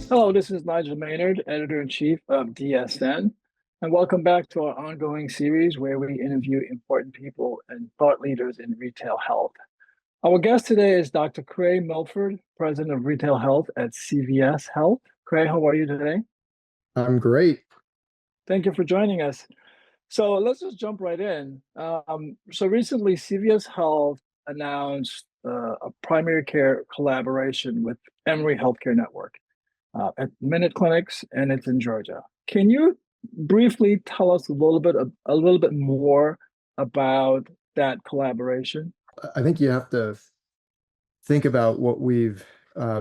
Hello, this is Nigel Maynard, Editor-in-Chief of DSN, and welcome back to our ongoing series where we interview important people and thought leaders in retail health. Our guest today is Dr. Creagh Milford, President of Retail Health at CVS Health. Creagh, how are you today? I'm great. Thank you for joining us. So let's just jump right in. So recently, CVS Health announced a primary care collaboration with Emory Healthcare Network at Minute Clinics, and it's in Georgia. Can you briefly tell us a little bit more about that collaboration? I think you have to think about what we've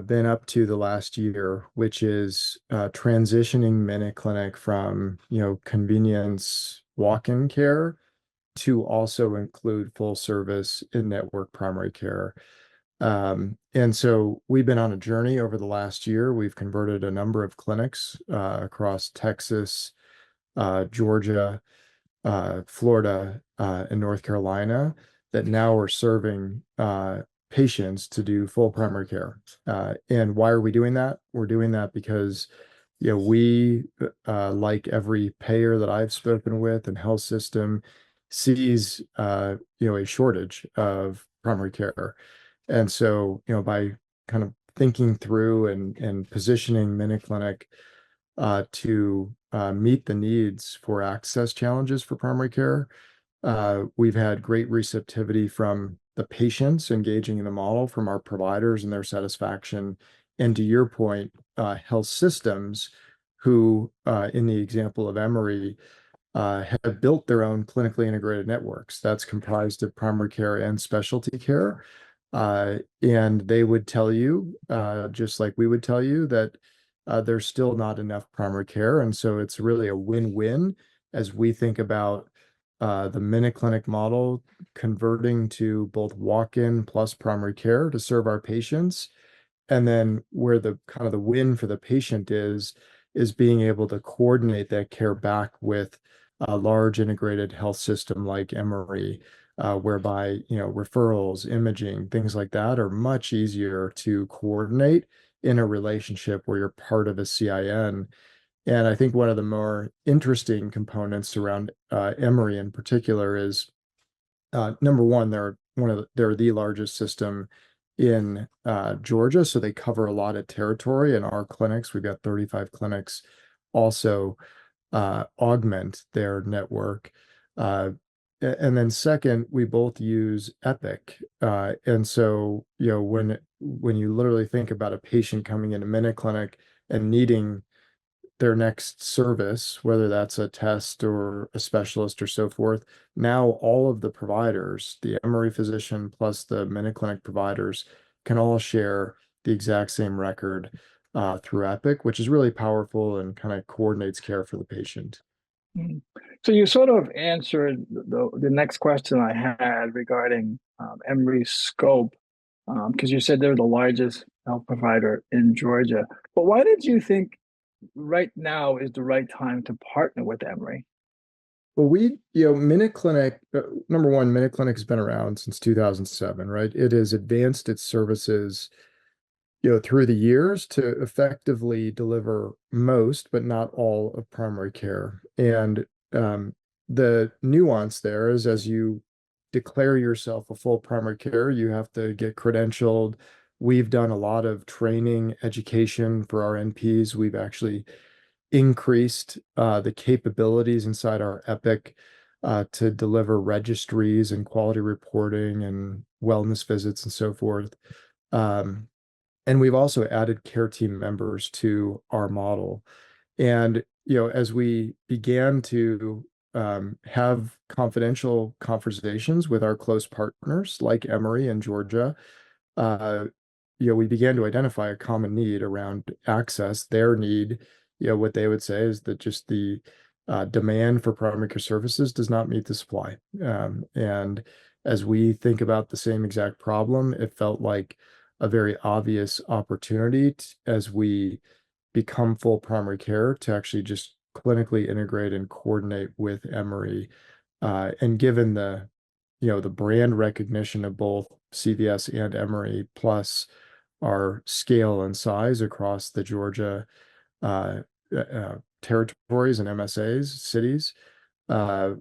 been up to the last year, which is transitioning Minute Clinic from, convenience walk-in care to also include full service in-network primary care. And so we've been on a journey over the last year. We've converted a number of clinics across Texas, Georgia, Florida, and North Carolina that now are serving patients to do full primary care. And why are we doing that? We're doing that because we, like every payer that I've spoken with and health system, sees a shortage of primary care. And so, by kind of thinking through and positioning Minute Clinic to meet the needs for access challenges for primary care, we've had great receptivity from the patients engaging in the model, from our providers and their satisfaction. And to your point, health systems who, in the example of Emory, have built their own clinically integrated networks that's comprised of primary care and specialty care. And they would tell you, just like we would tell you, that there's still not enough primary care. And so it's really a win-win as we think about the Minute Clinic model converting to both walk-in plus primary care to serve our patients. And then where the kind of the win for the patient is being able to coordinate that care back with a large integrated health system like Emory, whereby referrals, imaging, things like that are much easier to coordinate in a relationship where you're part of a CIN. And I think one of the more interesting components around Emory in particular is number one, they're the largest system in Georgia, so they cover a lot of territory. And our clinics, we've got 35 clinics, also augment their network. And then second, we both use Epic. And so, when you literally think about a patient coming into Minute Clinic and needing their next service, whether that's a test or a specialist or so forth, now all of the providers, the Emory physician plus the Minute Clinic providers, can all share the exact same record through Epic, which is really powerful and kind of coordinates care for the patient. Mm. So you sort of answered the next question I had regarding Emory's scope, because you said they're the largest health provider in Georgia. But why did you think right now is the right time to partner with Emory? Well, Minute Clinic, number one, Minute Clinic has been around since 2007, right? It has advanced its services, through the years to effectively deliver most, but not all of primary care. And the nuance there is as you declare yourself a full primary care, you have to get credentialed. We've done a lot of training, education for our NPs. We've actually increased the capabilities inside our Epic to deliver registries and quality reporting and wellness visits and so forth. And we've also added care team members to our model. And, as we began to have confidential conversations with our close partners like Emory and Georgia, uh, we began to identify a common need around access. Their need, what they would say is that just the demand for primary care services does not meet the supply. And as we think about the same exact problem, it felt like a very obvious opportunity as we become full primary care to actually just clinically integrate and coordinate with Emory. And given the the brand recognition of both CVS and Emory, plus our scale and size across the Georgia territories and MSAs, cities, uh,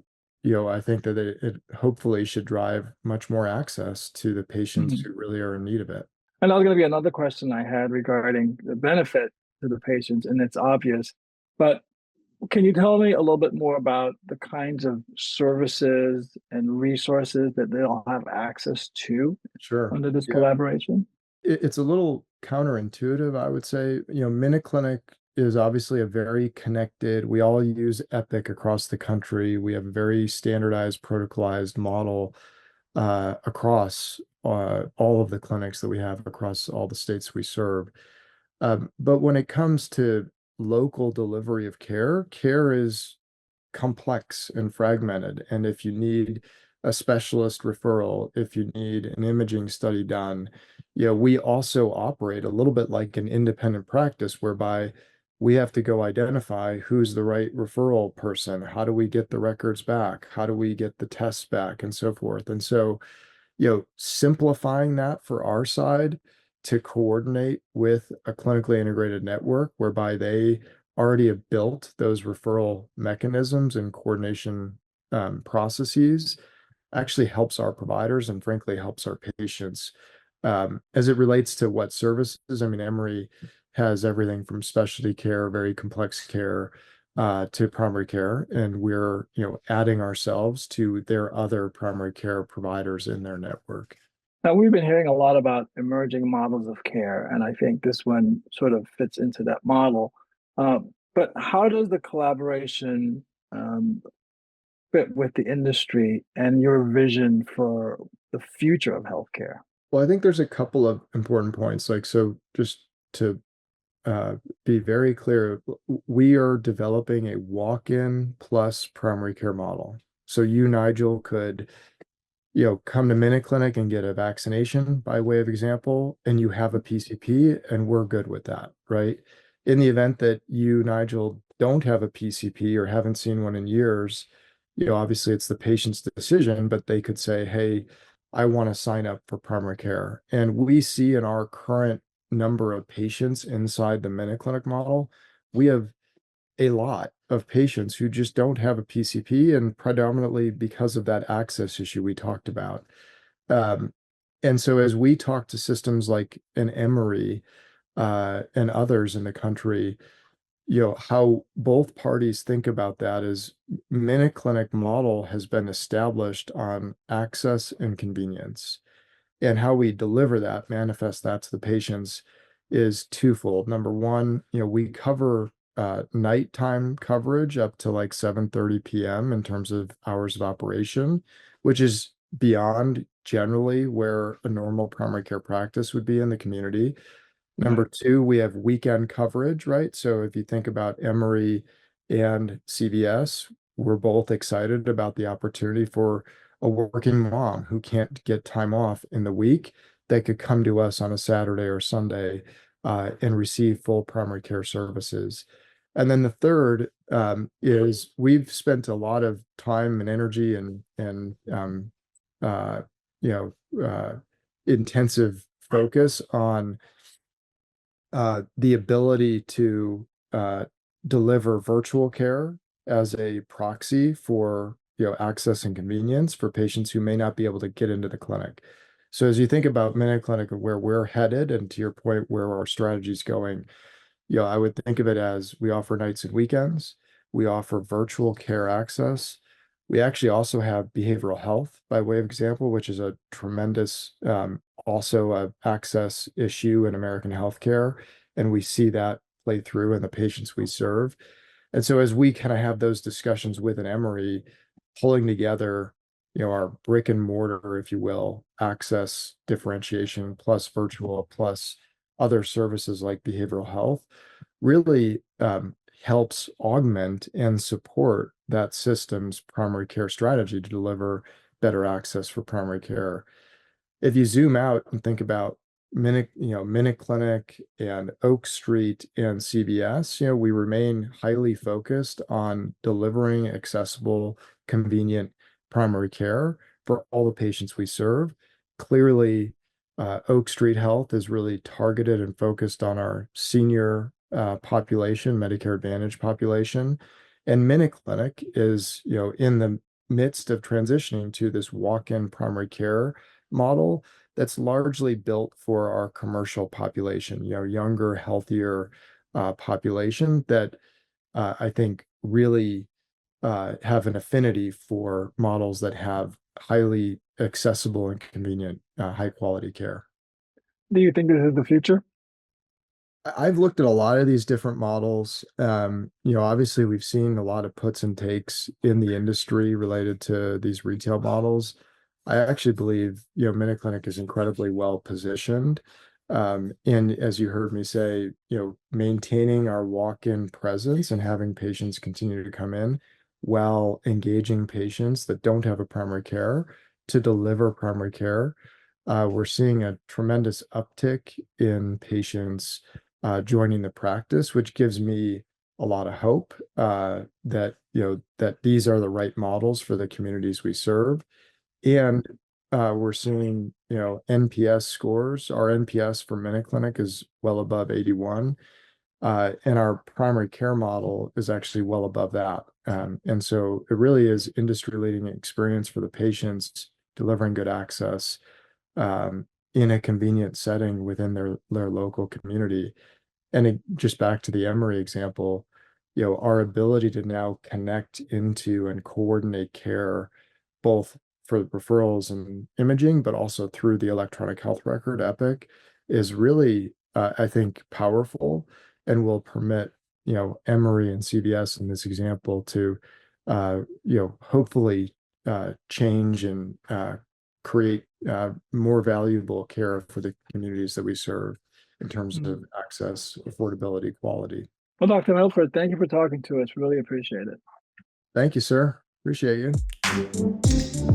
I think that it hopefully should drive much more access to the patients Mhm. who really are in need of it. And that was going to be another question I had regarding the benefit to the patients, and it's obvious. But can you tell me a little bit more about the kinds of services and resources that they'll have access to Sure. under this Yeah. collaboration? It's a little counterintuitive, I would say. MinuteClinic is obviously a very connected, we all use Epic across the country. We have a very standardized, protocolized model across all of the clinics that we have across all the states we serve. But when it comes to local delivery of care, care is complex and fragmented. And if you need a specialist referral, if you need an imaging study done, we also operate a little bit like an independent practice whereby we have to go identify who's the right referral person. How do we get the records back? How do we get the tests back and so forth? And so, simplifying that for our side to coordinate with a clinically integrated network whereby they already have built those referral mechanisms and coordination processes actually helps our providers and frankly helps our patients. As it relates to what services, I mean, Emory has everything from specialty care, very complex care, to primary care, and we're, adding ourselves to their other primary care providers in their network. Now, we've been hearing a lot about emerging models of care, and I think this one sort of fits into that model. But how does the collaboration um, fit with the industry and your vision for the future of healthcare? Well, I think there's a couple of important points. Like, so just to uh, be very clear, we are developing a walk-in plus primary care model. So you, Nigel, could come to Minute Clinic and get a vaccination by way of example, and you have a PCP, and we're good with that, right? In the event that you, Nigel, don't have a PCP or haven't seen one in years, obviously it's the patient's decision, but they could say, hey, I want to sign up for primary care. And we see in our current number of patients inside the Minute Clinic model, we have a lot of patients who just don't have a PCP, and predominantly because of that access issue we talked about. Um, and so as we talk to systems like an Emory and others in the country, how both parties think about that is Minute Clinic model has been established on access and convenience. And how we deliver that, manifest that to the patients is twofold. Number one, we cover nighttime coverage up to like 7:30 p.m. in terms of hours of operation, which is beyond generally where a normal primary care practice would be in the community. Number Right. two, we have weekend coverage, right? So if you think about Emory and CVS, we're both excited about the opportunity for a working mom who can't get time off in the week that could come to us on a Saturday or Sunday and receive full primary care services. And then the third is we've spent a lot of time and energy and uh, you intensive focus on the ability to deliver virtual care as a proxy for access and convenience for patients who may not be able to get into the clinic. So as you think about Minute Clinic and where we're headed, and to your point, where our strategy is going, I would think of it as we offer nights and weekends. We offer virtual care access. We actually also have behavioral health by way of example, which is a tremendous, also a access issue in American healthcare. And we see that play through in the patients we serve. And so as we kind of have those discussions with an Emory, pulling together, our brick and mortar, if you will, access differentiation plus virtual plus other services like behavioral health really helps augment and support that system's primary care strategy to deliver better access for primary care. If you zoom out and think about Minute Clinic and Oak Street and CVS, we remain highly focused on delivering accessible, convenient primary care for all the patients we serve. Clearly, Oak Street Health is really targeted and focused on our senior population, Medicare Advantage population. And MinuteClinic is, in the midst of transitioning to this walk-in primary care model that's largely built for our commercial population, younger, healthier population that I think really have an affinity for models that have highly accessible and convenient, high quality care. Do you think this is the future? I've looked at a lot of these different models. Obviously we've seen a lot of puts and takes in the industry related to these retail models. I actually believe, MinuteClinic is incredibly well positioned. And as you heard me say, maintaining our walk-in presence and having patients continue to come in while engaging patients that don't have a primary care to deliver primary care. We're seeing a tremendous uptick in patients joining the practice, which gives me a lot of hope that that these are the right models for the communities we serve. And we're seeing NPS scores. Our NPS for MinuteClinic is well above 81. And our primary care model is actually well above that. And so it really is industry leading experience for the patients, delivering good access in a convenient setting within their local community. And just back to the Emory example, our ability to now connect into and coordinate care, both for referrals and imaging, but also through the electronic health record, Epic, is really, I think, powerful and will permit, Emory and CVS in this example to, hopefully change and create more valuable care for the communities that we serve in terms of access, affordability, quality. Well, Dr. Milford, thank you for talking to us. Really appreciate it. Thank you, sir. Appreciate you.